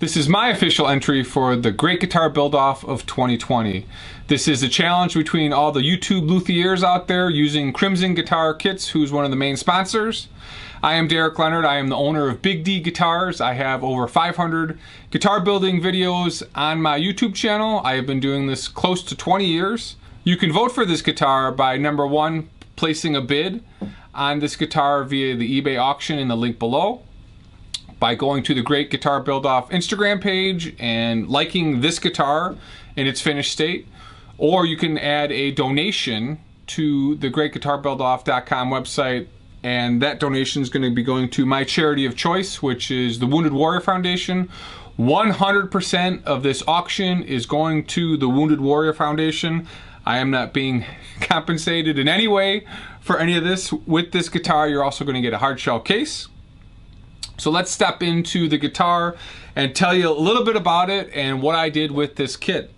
This is my official entry for the Great Guitar Build-Off of 2020. This is a challenge between all the YouTube luthiers out there using Crimson Guitar Kits, who's one of the main sponsors. I am Derek Leonard. I am the owner of BigDGuitars. I have over 500 guitar building videos on my YouTube channel. I have been doing this close to 20 years. You can vote for this guitar by number one, placing a bid on this guitar via the eBay auction in the link below, by going to the Great Guitar Build-Off Instagram page and liking this guitar in its finished state, or you can add a donation to the greatguitarbuildoff.com website, and that donation is going to be going to my charity of choice, which is the Wounded Warrior Foundation. 100% of this auction is going to the Wounded Warrior Foundation. I am not being compensated in any way for any of this. With this guitar, you're also going to get a hard shell case. So let's step into the guitar and tell you a little bit about it and what I did with this kit.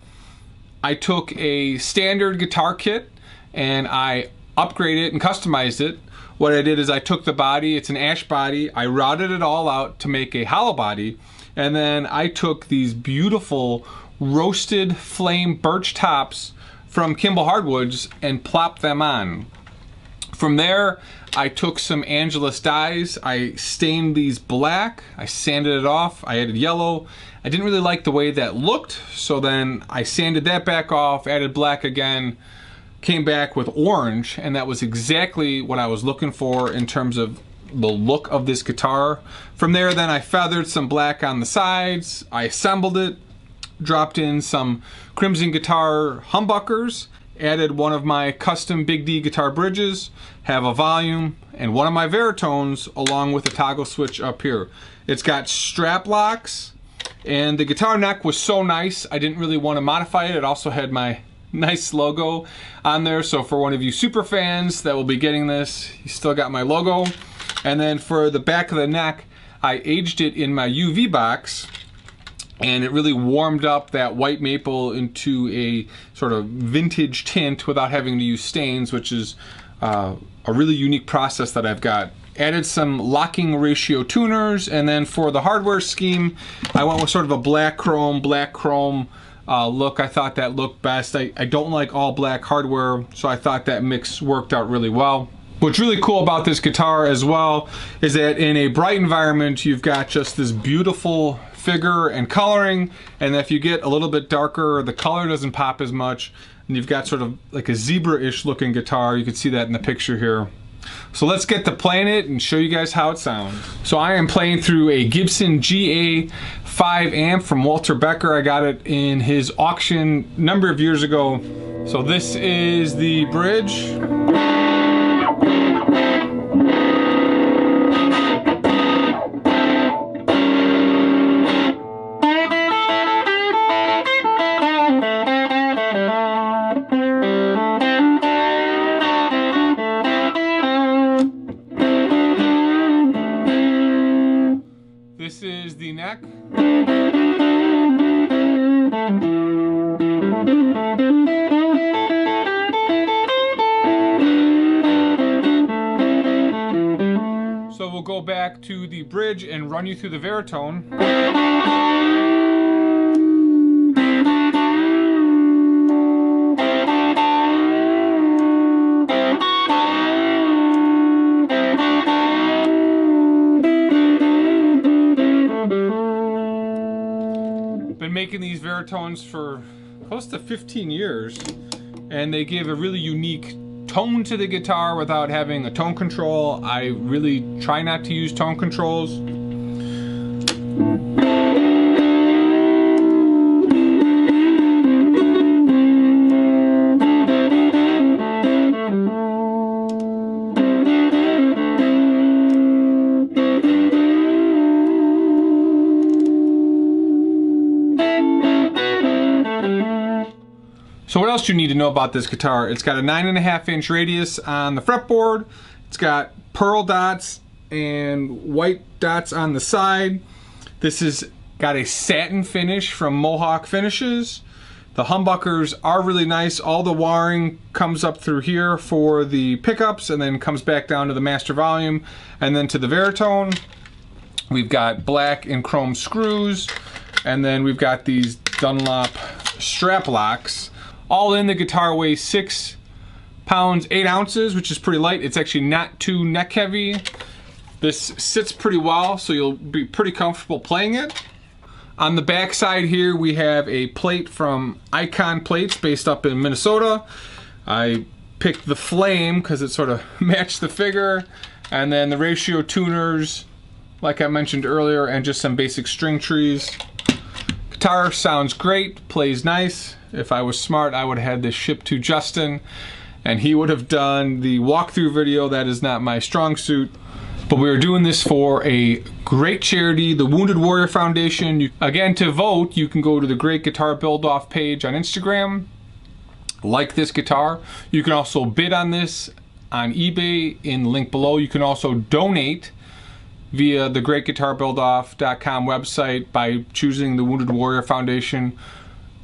I took a standard guitar kit and I upgraded it and customized it. What I did is I took the body, it's an ash body, I routed it all out to make a hollow body, and then I took these beautiful roasted flame birch tops from Kimball Hardwoods and plopped them on. From there, I took some Angelus dyes, I stained these black, I sanded it off, I added yellow. I didn't really like the way that looked, so then I sanded that back off, added black again, came back with orange, and that was exactly what I was looking for in terms of the look of this guitar. From there, then I feathered some black on the sides, I assembled it, dropped in some Crimson Guitar humbuckers, added one of my custom Big D guitar bridges, have a volume, and one of my Veritones along with a toggle switch up here. It's got strap locks, and the guitar neck was so nice I didn't really want to modify it. It also had my nice logo on there, so for one of you super fans that will be getting this, you still got my logo. And then for the back of the neck, I aged it in my UV box, and it really warmed up that white maple into a sort of vintage tint without having to use stains, which is a really unique process that I've got. Added some locking ratio tuners, and then for the hardware scheme, I went with sort of a black chrome look. I thought that looked best. I don't like all black hardware, so I thought that mix worked out really well. What's really cool about this guitar as well is that in a bright environment, you've got just this beautiful figure and coloring, and if you get a little bit darker, the color doesn't pop as much, and you've got sort of like a zebra-ish looking guitar. You can see that in the picture here. So let's get to playing it and show you guys how it sounds. So I am playing through a Gibson GA5 amp from Walter Becker. I got it in his auction a number of years ago. So this is the bridge. This is the neck. So we'll go back to the bridge and run you through the Veritone. Been making these Veritones for close to 15 years, and they give a really unique tone to the guitar without having a tone control. I really try not to use tone controls. So what else do you need to know about this guitar? It's got a 9.5-inch radius on the fretboard. It's got pearl dots and white dots on the side. This has got a satin finish from Mohawk Finishes. The humbuckers are really nice. All the wiring comes up through here for the pickups and then comes back down to the master volume and then to the Veritone. We've got black and chrome screws. And then we've got these Dunlop strap locks. All in, the guitar weighs 6 pounds 8 ounces, which is pretty light. It's actually not too neck heavy. This sits pretty well, so you'll be pretty comfortable playing it. On the back side here, we have a plate from Icon Plates based up in Minnesota. I picked the flame because it sort of matched the figure. And then the ratio tuners, like I mentioned earlier, and just some basic string trees. Guitar sounds great, plays nice. If I was smart, I would have had this shipped to Justin, and he would have done the walkthrough video. That is not my strong suit. But we are doing this for a great charity, the Wounded Warrior Foundation. Again, to vote, you can go to the Great Guitar Build Off page on Instagram, like this guitar. You can also bid on this on eBay in the link below. You can also donate via the greatguitarbuildoff.com website by choosing the Wounded Warrior Foundation.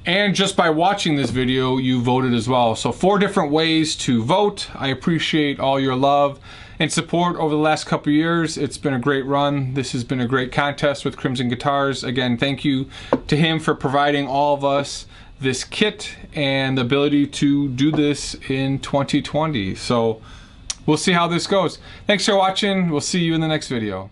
And just by watching this video, you voted as well. So 4 different ways to vote. I appreciate all your love and support over the last couple years. It's been a great run. This has been a great contest with Crimson Guitars. Again, thank you to him for providing all of us this kit and the ability to do this in 2020. So we'll see how this goes. Thanks for watching. We'll see you in the next video.